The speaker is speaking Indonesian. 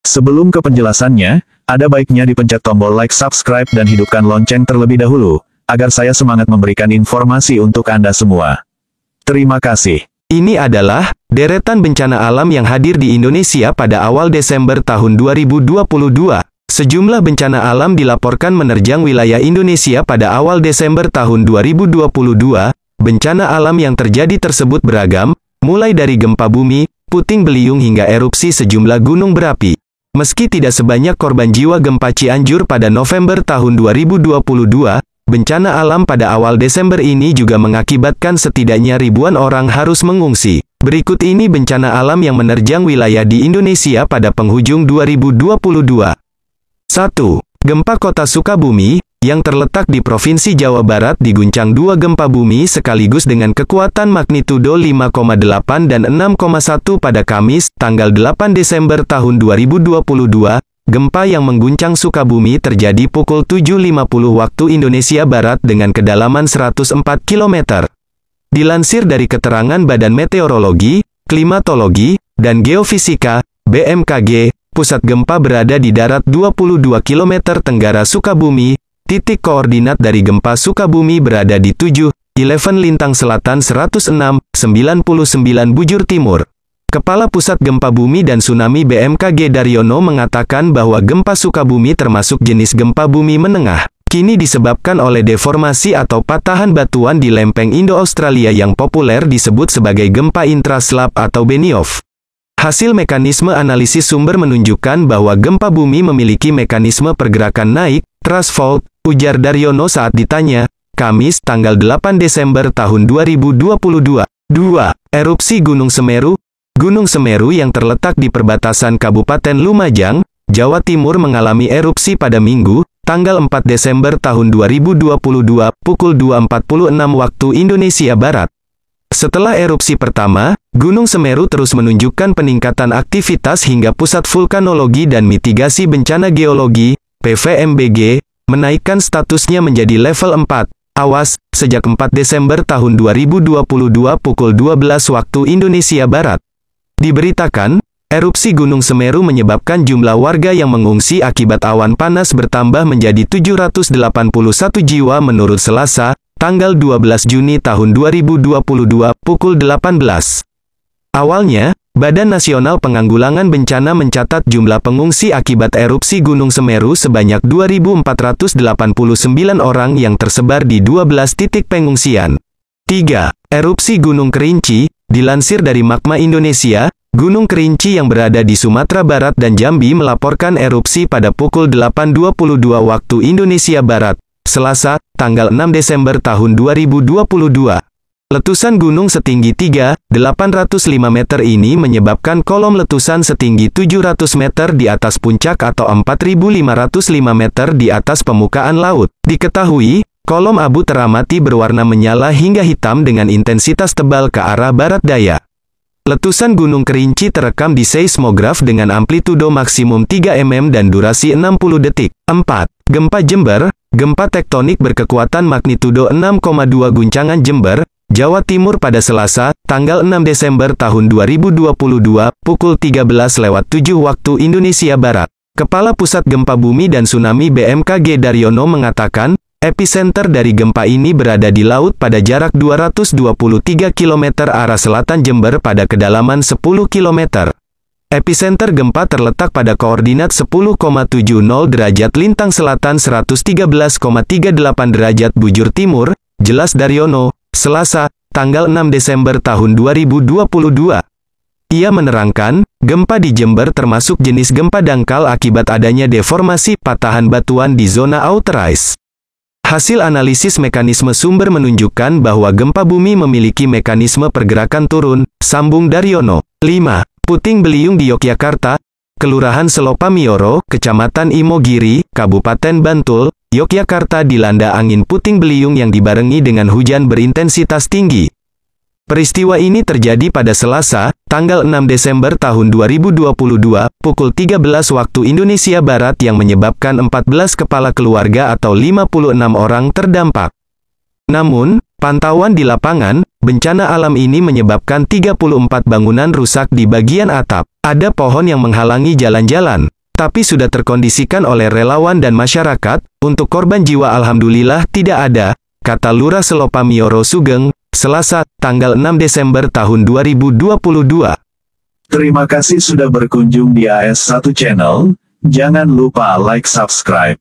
Sebelum ke penjelasannya, ada baiknya dipencet tombol like, subscribe, dan hidupkan lonceng terlebih dahulu, agar saya semangat memberikan informasi untuk Anda semua. Terima kasih. Ini adalah deretan bencana alam yang hadir di Indonesia pada awal Desember tahun 2022. Sejumlah bencana alam dilaporkan menerjang wilayah Indonesia pada awal Desember tahun 2022. Bencana alam yang terjadi tersebut beragam, mulai dari gempa bumi, puting beliung hingga erupsi sejumlah gunung berapi. Meski tidak sebanyak korban jiwa gempa Cianjur pada November tahun 2022, bencana alam pada awal Desember ini juga mengakibatkan setidaknya ribuan orang harus mengungsi. Berikut ini bencana alam yang menerjang wilayah di Indonesia pada penghujung 2022. 1. Gempa Kota Sukabumi, yang terletak di Provinsi Jawa Barat diguncang dua gempa bumi sekaligus dengan kekuatan magnitudo 5,8 dan 6,1 pada Kamis, tanggal 8 Desember tahun 2022. Gempa yang mengguncang Sukabumi terjadi pukul 7.50 waktu Indonesia Barat dengan kedalaman 104 km. Dilansir dari keterangan Badan Meteorologi, Klimatologi, dan Geofisika, BMKG, pusat gempa berada di darat 22 km tenggara Sukabumi. Titik koordinat dari gempa Sukabumi berada di 7.11 Lintang Selatan 106.99 bujur timur. Kepala Pusat Gempa Bumi dan Tsunami BMKG Daryono mengatakan bahwa gempa Sukabumi termasuk jenis gempa bumi menengah. Kini disebabkan oleh deformasi atau patahan batuan di lempeng Indo-Australia yang populer disebut sebagai gempa intraslab atau Benioff. Hasil mekanisme analisis sumber menunjukkan bahwa gempa bumi memiliki mekanisme pergerakan naik, thrust fault, ujar Daryono saat ditanya, Kamis tanggal 8 Desember tahun 2022. 2. Erupsi Gunung Semeru. Gunung Semeru yang terletak di perbatasan Kabupaten Lumajang, Jawa Timur mengalami erupsi pada Minggu, tanggal 4 Desember tahun 2022, pukul 2.46 waktu Indonesia Barat. Setelah erupsi pertama, Gunung Semeru terus menunjukkan peningkatan aktivitas hingga Pusat Vulkanologi dan Mitigasi Bencana Geologi, PVMBG, menaikkan statusnya menjadi level 4, awas, sejak 4 Desember tahun 2022 pukul 12 waktu Indonesia Barat. Diberitakan, erupsi Gunung Semeru menyebabkan jumlah warga yang mengungsi akibat awan panas bertambah menjadi 781 jiwa menurut Selasa, tanggal 12 Juni tahun 2022 pukul 18. Awalnya, Badan Nasional Penanggulangan Bencana mencatat jumlah pengungsi akibat erupsi Gunung Semeru sebanyak 2.489 orang yang tersebar di 12 titik pengungsian. 3. Erupsi Gunung Kerinci. Dilansir dari Magma Indonesia, Gunung Kerinci yang berada di Sumatera Barat dan Jambi melaporkan erupsi pada pukul 8.22 waktu Indonesia Barat, Selasa, tanggal 6 Desember tahun 2022. Letusan gunung setinggi 3.805 meter ini menyebabkan kolom letusan setinggi 700 meter di atas puncak atau 4.505 meter di atas permukaan laut. Diketahui, kolom abu teramati berwarna menyala hingga hitam dengan intensitas tebal ke arah barat daya. Letusan Gunung Kerinci terekam di seismograf dengan amplitudo maksimum 3 mm dan durasi 60 detik. 4. Gempa Jember. Gempa tektonik berkekuatan magnitudo 6,2 guncangan Jember, Jawa Timur pada Selasa, tanggal 6 Desember tahun 2022, pukul 13.07 waktu Indonesia Barat. Kepala Pusat Gempa Bumi dan Tsunami BMKG Daryono mengatakan, epicenter dari gempa ini berada di laut pada jarak 223 km arah selatan Jember pada kedalaman 10 km. Epicenter gempa terletak pada koordinat 10,70 derajat lintang selatan 113,38 derajat bujur timur, jelas Daryono, Selasa, tanggal 6 Desember tahun 2022. Ia menerangkan, gempa di Jember termasuk jenis gempa dangkal akibat adanya deformasi patahan batuan di zona outer ice. Hasil analisis mekanisme sumber menunjukkan bahwa gempa bumi memiliki mekanisme pergerakan turun, sambung Daryono. 5. Puting beliung di Yogyakarta. Kelurahan Selopamioro, Kecamatan Imogiri, Kabupaten Bantul, Yogyakarta dilanda angin puting beliung yang dibarengi dengan hujan berintensitas tinggi. Peristiwa ini terjadi pada Selasa, tanggal 6 Desember tahun 2022, pukul 13 waktu Indonesia Barat yang menyebabkan 14 kepala keluarga atau 56 orang terdampak. Namun, pantauan di lapangan, bencana alam ini menyebabkan 34 bangunan rusak di bagian atap. Ada pohon yang menghalangi jalan-jalan. tapi sudah terkondisikan oleh relawan dan masyarakat. Untuk korban jiwa alhamdulillah tidak ada, kata Lurah Selopamioro Sugeng, Selasa, tanggal 6 Desember tahun 2022. Terima kasih sudah berkunjung di AS1 Channel. Jangan lupa like, subscribe,